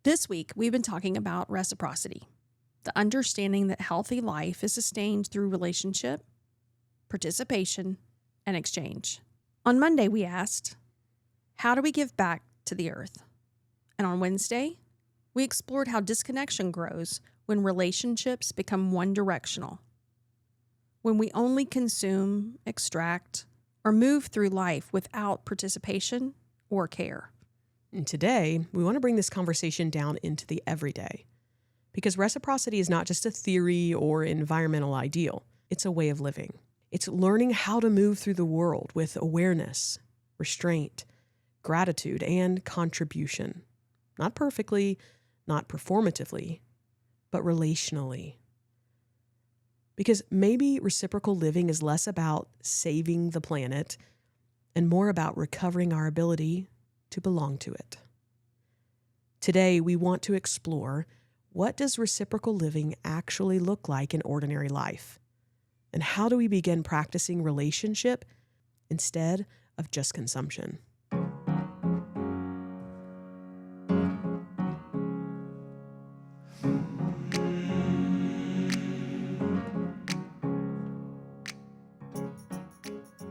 This week, we've been talking about reciprocity, the understanding that healthy life is sustained through relationship, participation, and exchange. On Monday, we asked, how do we give back to the earth? And on Wednesday, we explored how disconnection grows when relationships become one-directional, when we only consume, extract, or move through life without participation or care. And today, we want to bring this conversation down into the everyday. Because reciprocity is not just a theory or environmental ideal. It's a way of living. It's learning how to move through the world with awareness, restraint, gratitude, and contribution. Not perfectly, not performatively, but relationally. Because maybe reciprocal living is less about saving the planet and more about recovering our ability to belong to it. Today, we want to explore, what does reciprocal living actually look like in ordinary life? And how do we begin practicing relationship instead of just consumption?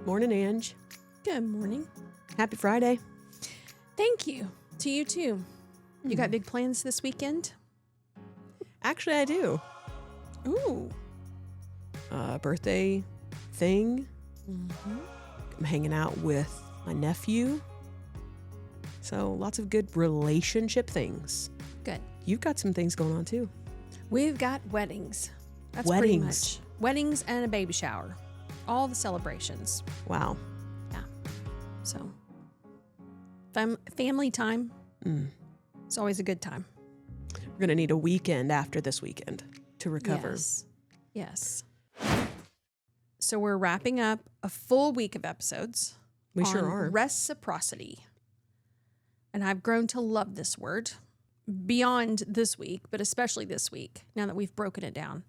Morning, Ange. Good morning. Happy Friday. Thank you. To you too. You got big plans this weekend? Actually, I do. Ooh. Birthday thing. I'm hanging out with my nephew. So lots of good relationship things. Good. You've got some things going on too. We've got weddings. That's pretty Weddings. much. Weddings and a baby shower. All the celebrations. Wow. Yeah. So, family time. It's always a good time. We're going to need a weekend after this weekend to recover. Yes. So we're wrapping up a full week of episodes. We sure on are. Reciprocity. And I've grown to love this word beyond this week, but especially this week, now that we've broken it down.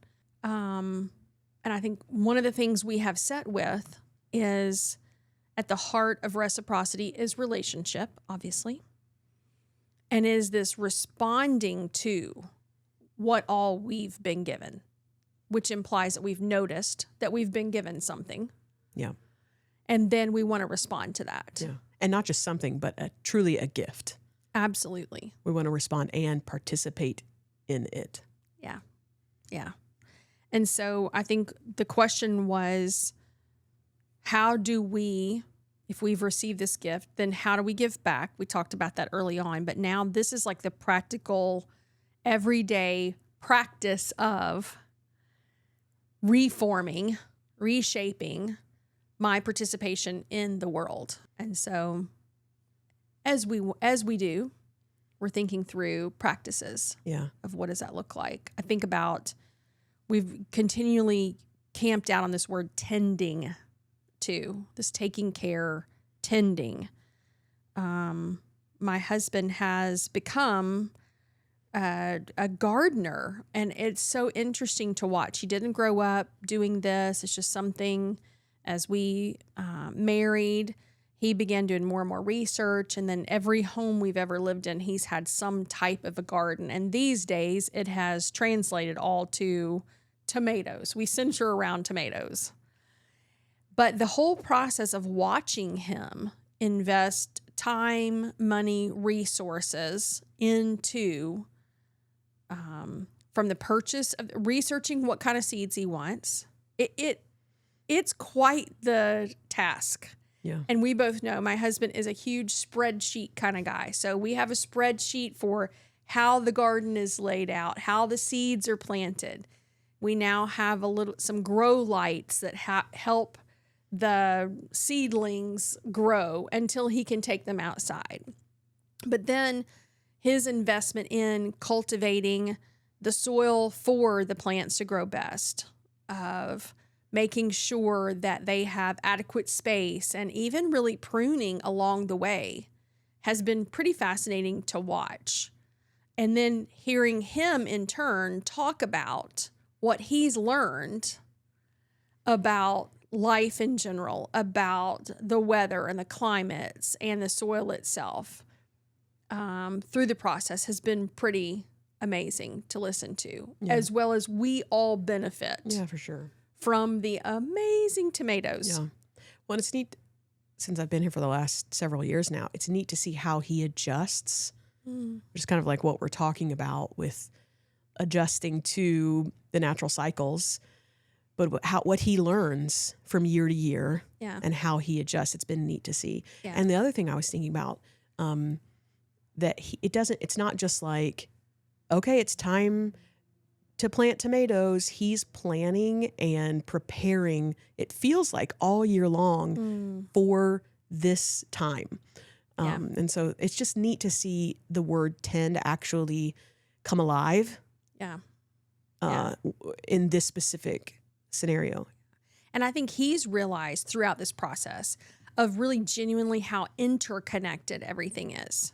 And I think one of the things we have set with is at the heart of reciprocity is relationship, obviously. And is this responding to what all we've been given, which implies that we've noticed that we've been given something. Yeah. And then we want to respond to that. Yeah. And not just something, but truly a gift. Absolutely. We want to respond and participate in it. Yeah. Yeah. And so I think the question was, how do we, if we've received this gift, then how do we give back? We talked about that early on, but now this is like the practical, everyday practice of reforming, reshaping my participation in the world. And so as we do, we're thinking through practices of what does that look like. I think about, we've continually camped out on this word tending to, this taking care, tending. My husband has become a gardener, and it's so interesting to watch. He didn't grow up doing this. It's just something, as we married, he began doing more and more research, and then every home we've ever lived in, he's had some type of a garden. And these days, it has translated all to tomatoes. We center around tomatoes. But the whole process of watching him invest time, money, resources into, from the purchase of researching what kind of seeds he wants, it's quite the task. Yeah. And we both know my husband is a huge spreadsheet kind of guy. So we have a spreadsheet for how the garden is laid out, how the seeds are planted. We now have some grow lights that help the seedlings grow until he can take them outside. But then his investment in cultivating the soil for the plants to grow best, of making sure that they have adequate space, and even really pruning along the way has been pretty fascinating to watch. And then hearing him in turn talk about what he's learned about life in general, about the weather and the climates and the soil itself. through the process has been pretty amazing to listen to, as well as we all benefit. Yeah, for sure. From the amazing tomatoes. Yeah. Well, it's neat, since I've been here for the last several years now, it's neat to see how he adjusts. Just kind of like what we're talking about with adjusting to the natural cycles, but what he learns from year to year and how he adjusts. It's been neat to see. Yeah. And the other thing I was thinking about, that it's not just like, okay, it's time to plant tomatoes. He's planning and preparing, it feels like all year long for this time. And so it's just neat to see the word tend actually come alive in this specific scenario. And I think he's realized throughout this process of really genuinely how interconnected everything is.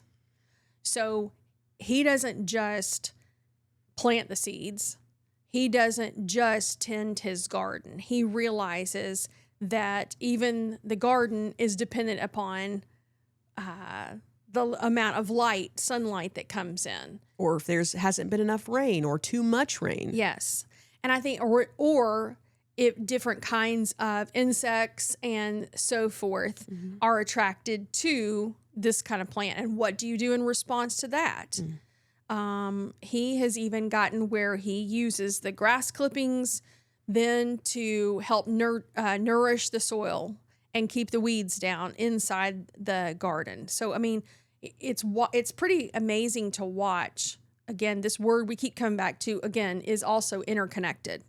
So he doesn't just plant the seeds. He doesn't just tend his garden. He realizes that even the garden is dependent upon the amount of sunlight that comes in. Or if hasn't been enough rain or too much rain. Yes. And I think, or if different kinds of insects and so forth are attracted to this kind of plant. And what do you do in response to that? He has even gotten where he uses the grass clippings then to help nourish the soil and keep the weeds down inside the garden. So, I mean, it's pretty amazing to watch. Again, this word we keep coming back to, again, is also interconnected.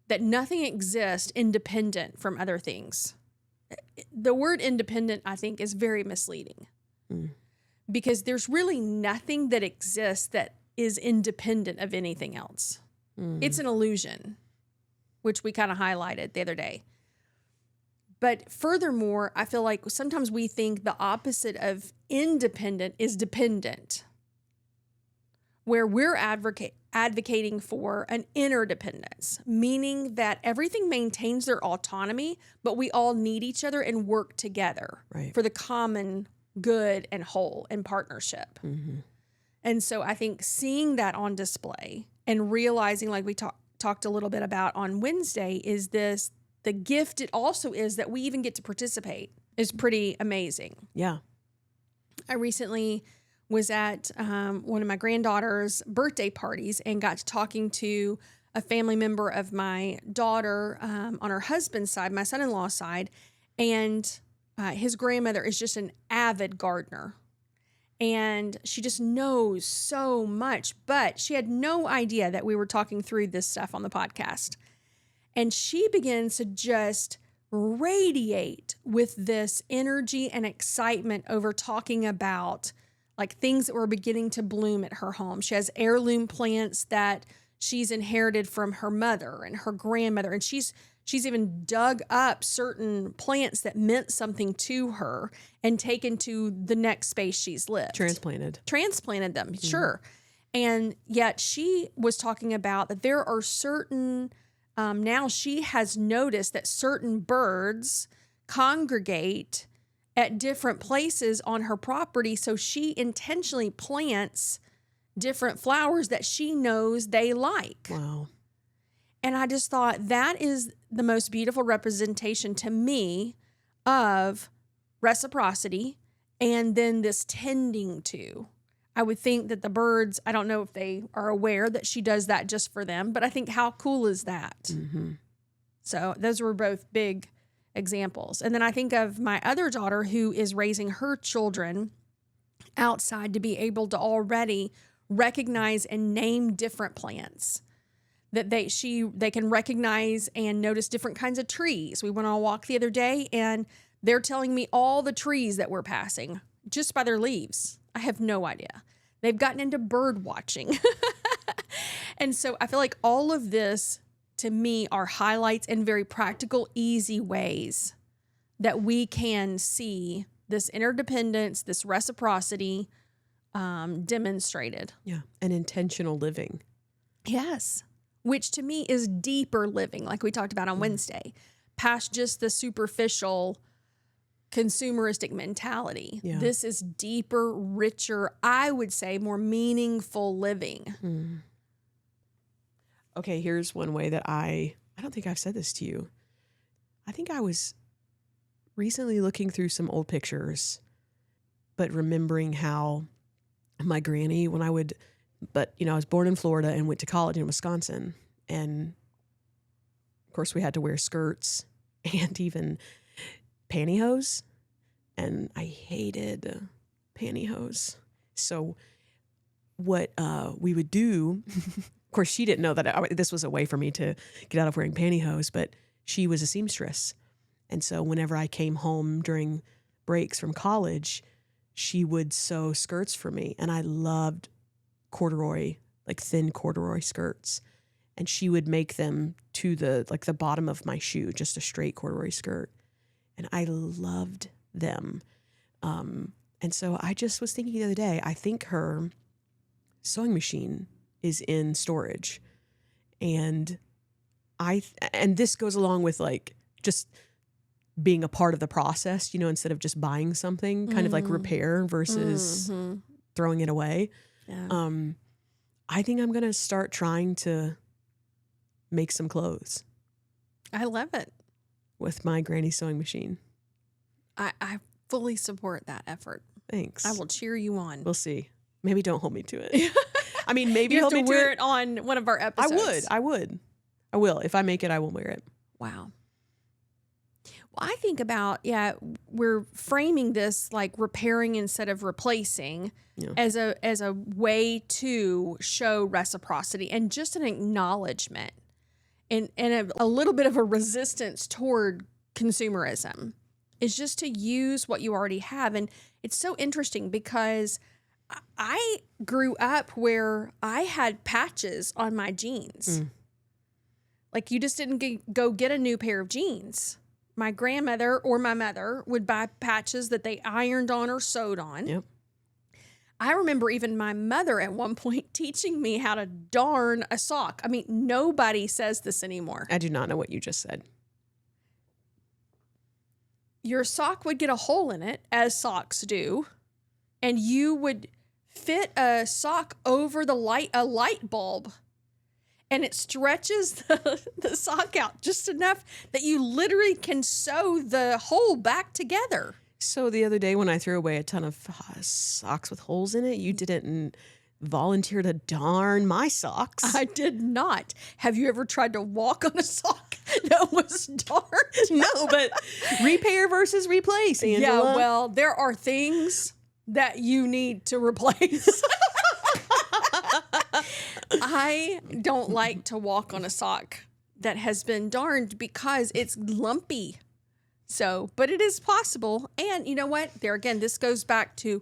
That nothing exists independent from other things. The word independent, I think, is very misleading. Because there's really nothing that exists that is independent of anything else. It's an illusion, which we kind of highlighted the other day. But furthermore, I feel like sometimes we think the opposite of independent is dependent, where we're advocating for an interdependence, meaning that everything maintains their autonomy, but we all need each other and work together for the common good and whole and partnership. And so I think seeing that on display and realizing, like we talked a little bit about on Wednesday, is the gift it also is that we even get to participate is pretty amazing. Yeah. I recently was at one of my granddaughter's birthday parties and got to talking to a family member of my daughter on her husband's side, my son-in-law's side, and his grandmother is just an avid gardener. And she just knows so much, but she had no idea that we were talking through this stuff on the podcast. And she begins to just radiate with this energy and excitement over talking about like things that were beginning to bloom at her home. She has heirloom plants that she's inherited from her mother and her grandmother. And she's even dug up certain plants that meant something to her and taken to the next space she's lived. Transplanted them, sure. And yet she was talking about that there are certain, now she has noticed that certain birds congregate at different places on her property. So she intentionally plants different flowers that she knows they like. Wow. And I just thought that is the most beautiful representation to me of reciprocity and then this tending to. I would think that the birds, I don't know if they are aware that she does that just for them, but I think how cool is that? So those were both big examples. And then I think of my other daughter who is raising her children outside to be able to already recognize and name different plants. That they can recognize and notice different kinds of trees. We went on a walk the other day and they're telling me all the trees that we're passing just by their leaves. I have no idea. They've gotten into bird watching. And so I feel like all of this to me are highlights and very practical, easy ways that we can see this interdependence, this reciprocity demonstrated. Yeah. And intentional living. Yes. Which to me is deeper living, like we talked about on Wednesday, past just the superficial consumeristic mentality. Yeah. This is deeper, richer, I would say more meaningful living. Mm. Okay, here's one way that I don't think I've said this to you. I think I was recently looking through some old pictures, but remembering how my granny, I was born in Florida and went to college in Wisconsin. And of course we had to wear skirts and even pantyhose. And I hated pantyhose. So what we would do, of course she didn't know that this was a way for me to get out of wearing pantyhose, but she was a seamstress. And so whenever I came home during breaks from college, she would sew skirts for me. And I loved corduroy, like thin corduroy skirts. And she would make them to the bottom of my shoe, just a straight corduroy skirt. And I loved them. And so I just was thinking the other day, I think her sewing machine is in storage. And this goes along with like just being a part of the process, instead of just buying something, kind of like repair versus throwing it away. Yeah. I think I'm going to start trying to make some clothes I love it. with my granny sewing machine. I fully support that effort. Thanks. I will cheer you on. We'll see. Maybe don't hold me to it. I mean, maybe You have hold to me wear to it on one of our episodes. I would. I will. If I make it, I will wear it. Wow. Well, I think about, we're framing this like repairing instead of replacing as a way to show reciprocity and just an acknowledgement and a little bit of a resistance toward consumerism is just to use what you already have. And it's so interesting because I grew up where I had patches on my jeans. Like you just didn't go get a new pair of jeans. My grandmother or my mother would buy patches that they ironed on or sewed on. Yep. I remember even my mother at one point teaching me how to darn a sock. I mean, nobody says this anymore. I do not know what you just said. Your sock would get a hole in it, as socks do, and you would fit a sock over a light bulb. And it stretches the sock out just enough that you literally can sew the hole back together. So the other day when I threw away a ton of socks with holes in it, you didn't volunteer to darn my socks. I did not. Have you ever tried to walk on a sock that was darned? No, but repair versus replace, Angela. Yeah, well, there are things that you need to replace. I don't like to walk on a sock that has been darned because it's lumpy. So, but it is possible. And you know what? There again, this goes back to,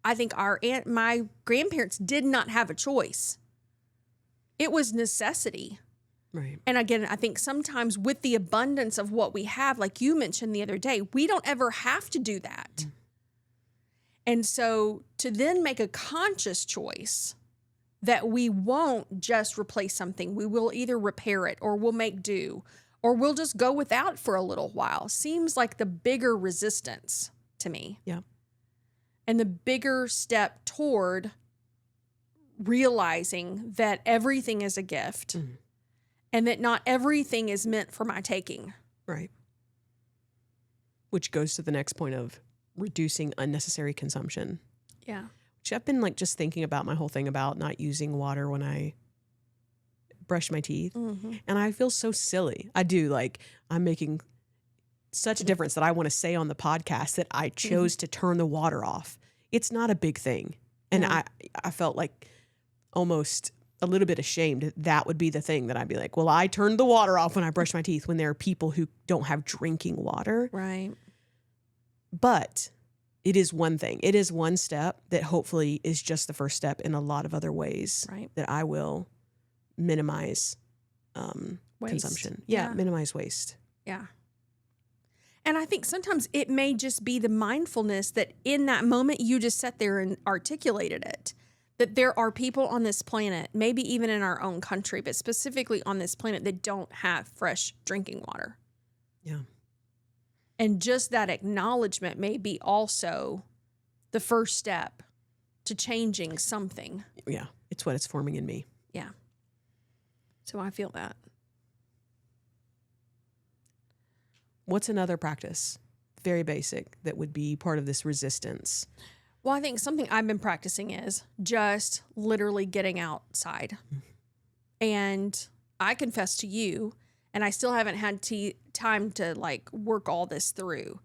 I think my grandparents did not have a choice. It was necessity. Right. And again, I think sometimes with the abundance of what we have, like you mentioned the other day, we don't ever have to do that. And so to then make a conscious choice that we won't just replace something, we will either repair it or we'll make do or we'll just go without for a little while, seems like the bigger resistance to me. Yeah. And the bigger step toward realizing that everything is a gift and that not everything is meant for my taking. Right. Which goes to the next point of reducing unnecessary consumption. Yeah. Which I've been like just thinking about my whole thing about not using water when I brush my teeth. And I feel so silly. I do, like I'm making such a difference that I want to say on the podcast that I chose to turn the water off. It's not a big thing. And I felt like almost a little bit ashamed that would be the thing that I'd be like, well, I turned the water off when I brush my teeth when there are people who don't have drinking water. Right. But it is one thing. It is one step that hopefully is just the first step in a lot of other ways that I will minimize consumption. Yeah, minimize waste. Yeah. And I think sometimes it may just be the mindfulness that in that moment you just sat there and articulated it. That there are people on this planet, maybe even in our own country, but specifically on this planet that don't have fresh drinking water. Yeah. And just that acknowledgement may be also the first step to changing something. Yeah, it's what it's forming in me. Yeah. So I feel that. What's another practice, very basic, that would be part of this resistance? Well, I think something I've been practicing is just literally getting outside. And I confess to you, and I still haven't had time to like work all this through.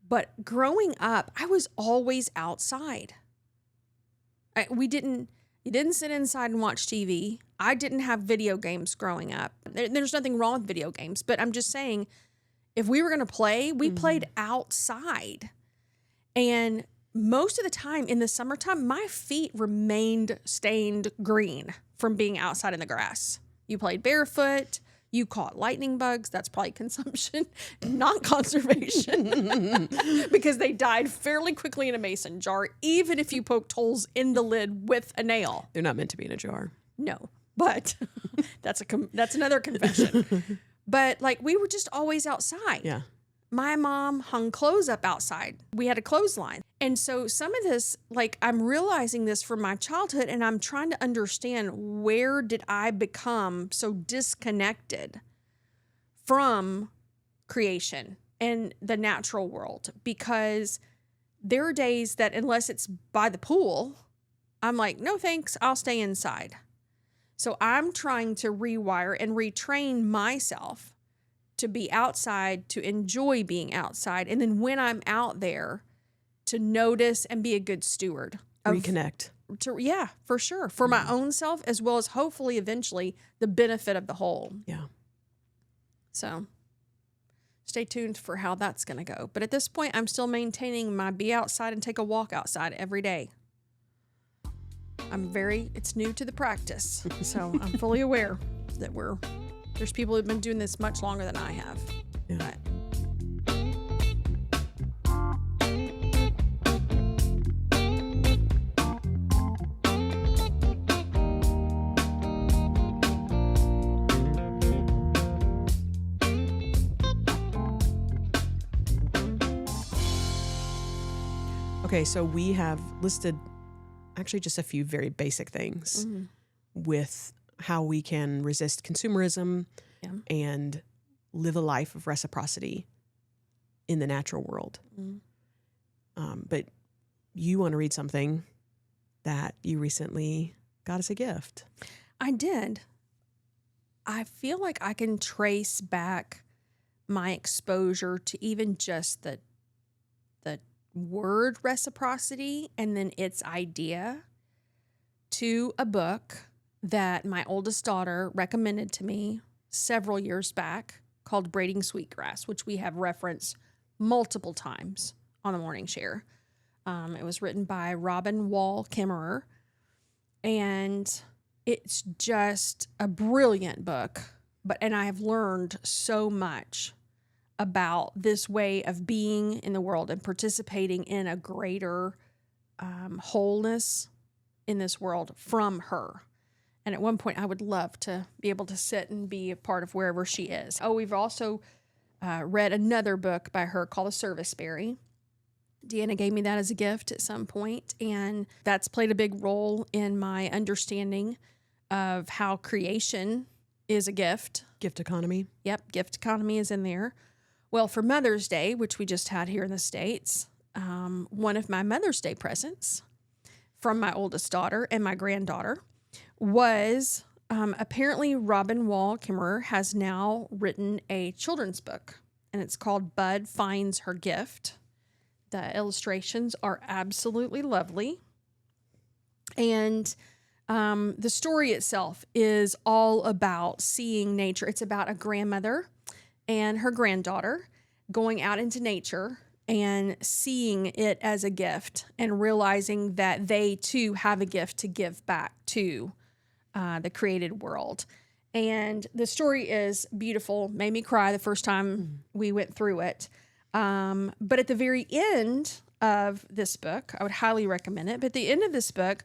But growing up, I was always outside. You didn't sit inside and watch TV. I didn't have video games growing up. There's nothing wrong with video games, but I'm just saying, if we were going to play, we played outside. And most of the time in the summertime, my feet remained stained green from being outside in the grass. You played barefoot. You caught lightning bugs. That's probably consumption, not conservation, because they died fairly quickly in a mason jar, even if you poked holes in the lid with a nail. They're not meant to be in a jar. No, but that's another confession. But like we were just always outside. Yeah. My mom hung clothes up outside. We had a clothesline. And so some of this, like I'm realizing this from my childhood and I'm trying to understand, where did I become so disconnected from creation and the natural world? Because there are days that unless it's by the pool, I'm like, no thanks, I'll stay inside. So I'm trying to rewire and retrain myself to be outside, to enjoy being outside. And then when I'm out there, to notice and be a good steward. Reconnect. Yeah, for sure. For my own self, as well as hopefully eventually the benefit of the whole. Yeah. So stay tuned for how that's going to go. But at this point, I'm still maintaining my be outside and take a walk outside every day. It's new to the practice. So I'm fully aware that there's people who've been doing this much longer than I have. Yeah. But. Okay, so we have listed actually just a few very basic things with how we can resist consumerism and live a life of reciprocity in the natural world. But you want to read something that you recently got as a gift. I did. I feel like I can trace back my exposure to even just the word reciprocity and then its idea to a book that my oldest daughter recommended to me several years back called Braiding Sweetgrass, which we have referenced multiple times on the Morning Share. It was written by Robin Wall Kimmerer, and it's just a brilliant book. And I have learned so much about this way of being in the world and participating in a greater wholeness in this world from her. And at one point, I would love to be able to sit and be a part of wherever she is. Oh, we've also read another book by her called The Service Berry. Deanna gave me that as a gift at some point, and that's played a big role in my understanding of how creation is a gift. Gift economy. Yep, gift economy is in there. Well, for Mother's Day, which we just had here in the States, one of my Mother's Day presents from my oldest daughter and my granddaughter was apparently Robin Wall Kimmerer has now written a children's book, and it's called Bud Finds Her Gift. The illustrations are absolutely lovely. And the story itself is all about seeing nature. It's about a grandmother and her granddaughter going out into nature and seeing it as a gift and realizing that they too have a gift to give back to the created world. And the story is beautiful, made me cry the first time we went through it. But at the very end of this book, I would highly recommend it. But at the end of this book,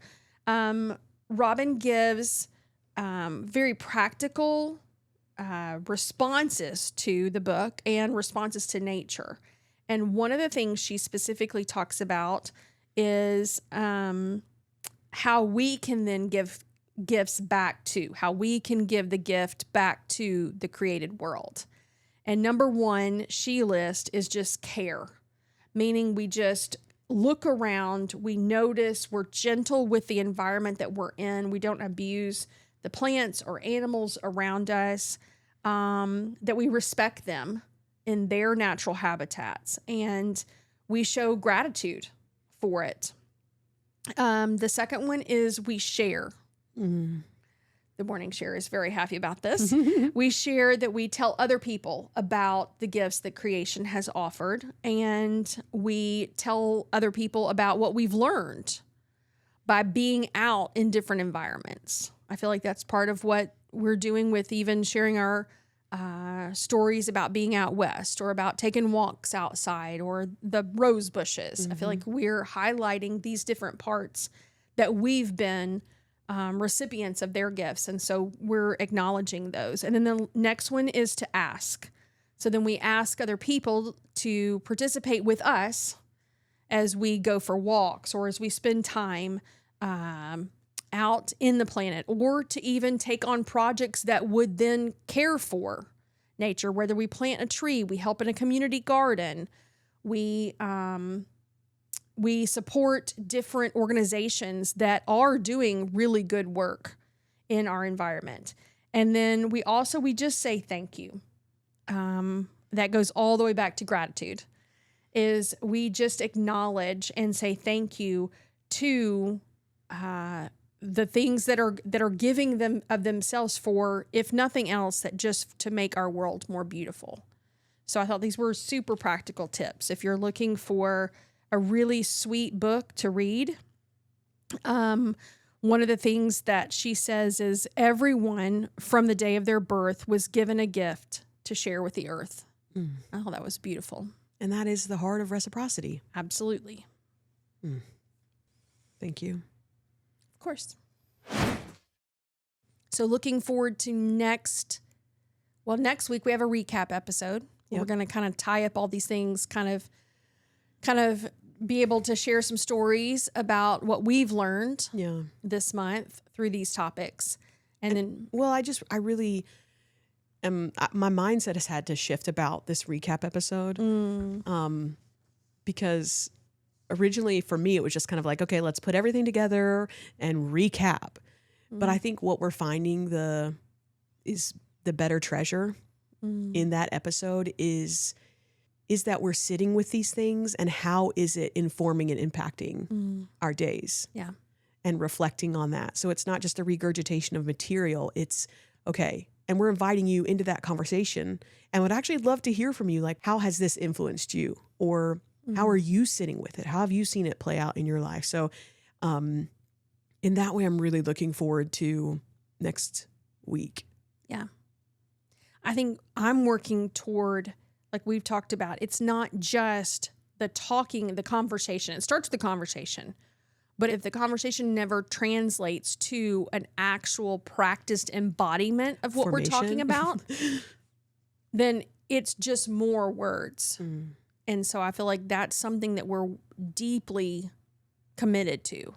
Robin gives very practical responses to the book and responses to nature. And one of the things she specifically talks about is how we can then give gifts back to, how we can give the gift back to the created world. And number one, she lists is just care, meaning we just look around, we notice, we're gentle with the environment that we're in. We don't abuse the plants or animals around us, that we respect them in their natural habitats, and we show gratitude for it. The second one is we share. The morning share is very happy about this. We share that we tell other people about the gifts that creation has offered, and we tell other people about what we've learned by being out in different environments. I feel like that's part of what we're doing with even sharing our stories about being out west, or about taking walks outside, or the rose bushes. I feel like we're highlighting these different parts that we've been recipients of their gifts. And so we're acknowledging those. And then the next one is to ask. So then we ask other people to participate with us as we go for walks, or as we spend time out in the planet, or to even take on projects that would then care for nature, whether we plant a tree, we help in a community garden, we support different organizations that are doing really good work in our environment. And then we just say thank you. That goes all the way back to gratitude, is we just acknowledge and say thank you to the things that are giving them of themselves for, if nothing else, that just to make our world more beautiful. So I thought these were super practical tips. If you're looking for a really sweet book to read, one of the things that she says is everyone from the day of their birth was given a gift to share with the earth. Oh, that was beautiful. And that is the heart of reciprocity. Absolutely. Thank you. Of course. So looking forward to next week we have a recap episode. Yep. We're going to kind of tie up all these things, kind of be able to share some stories about what we've learned this month through these topics. And then, well, I really am, my mindset has had to shift about this recap episode. Because originally for me, it was just kind of like, okay, let's put everything together and recap. But I think what we're finding is the better treasure in that episode is that we're sitting with these things, and how is it informing and impacting our days? Yeah. And reflecting on that. So it's not just a regurgitation of material. It's okay. And we're inviting you into that conversation, and would actually love to hear from you. Like, how has this influenced you? Or how are you sitting with it? How have you seen it play out in your life? So, in that way, I'm really looking forward to next week. Yeah. I think I'm working toward, like we've talked about, it's not just the conversation. It starts with the conversation. But if the conversation never translates to an actual practiced embodiment of what we're talking about, then it's just more words. And so I feel like that's something that we're deeply committed to.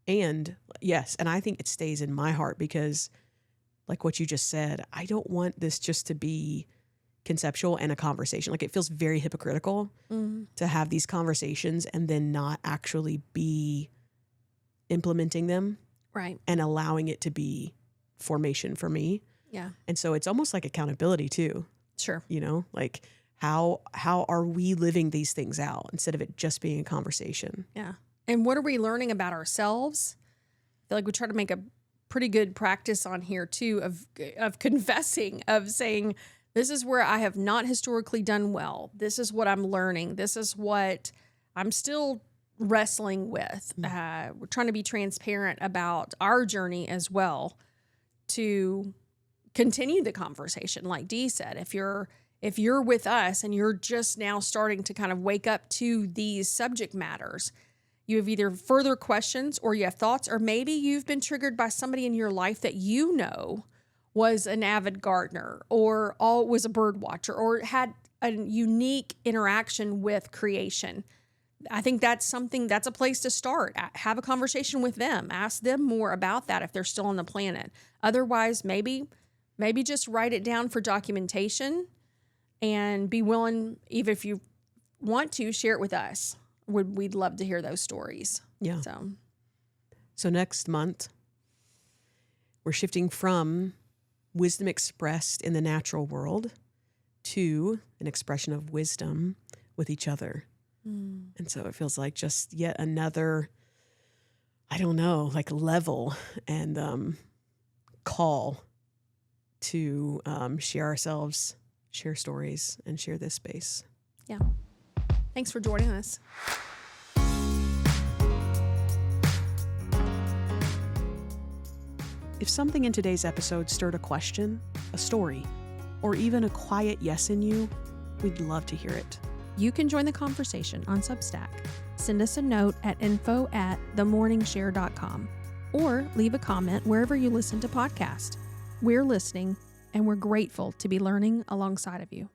And yes, and I think it stays in my heart because, like what you just said, I don't want this just to be conceptual and a conversation. Like, it feels very hypocritical to have these conversations and then not actually be implementing them. Right. And allowing it to be formation for me. Yeah. And so it's almost like accountability too. Sure. You know, like how are we living these things out instead of it just being a conversation? Yeah. And what are we learning about ourselves? I feel like we try to make a pretty good practice on here too of confessing, of saying, this is where I have not historically done well. This is what I'm learning. This is what I'm still wrestling with. We're trying to be transparent about our journey as well to continue the conversation. Like Dee said, if you're with us and you're just now starting to kind of wake up to these subject matters, you have either further questions or you have thoughts, or maybe you've been triggered by somebody in your life that you know was an avid gardener or was a bird watcher or had a unique interaction with creation. I think that's a place to start. Have a conversation with them. Ask them more about that if they're still on the planet. Otherwise, maybe just write it down for documentation and be willing, even if you want to, share it with us. We'd love to hear those stories. Yeah. So next month, we're shifting from wisdom expressed in the natural world to an expression of wisdom with each other. And so it feels like just yet another, I don't know, like level and call to share ourselves, share stories, and share this space. Yeah. Thanks for joining us. If something in today's episode stirred a question, a story, or even a quiet yes in you, we'd love to hear it. You can join the conversation on Substack. Send us a note at info@themorningshare.com or leave a comment wherever you listen to podcasts. We're listening, and we're grateful to be learning alongside of you.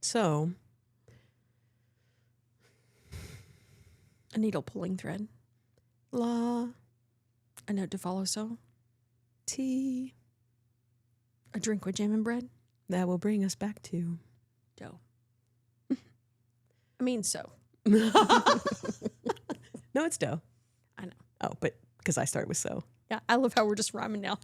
So, A needle pulling thread. la, A note to follow, so. tea. A drink with jam and bread. That will bring us back to Dough. I mean, so. No, it's dough. I know. Oh, but because I start with so. Yeah, I love how we're just rhyming now.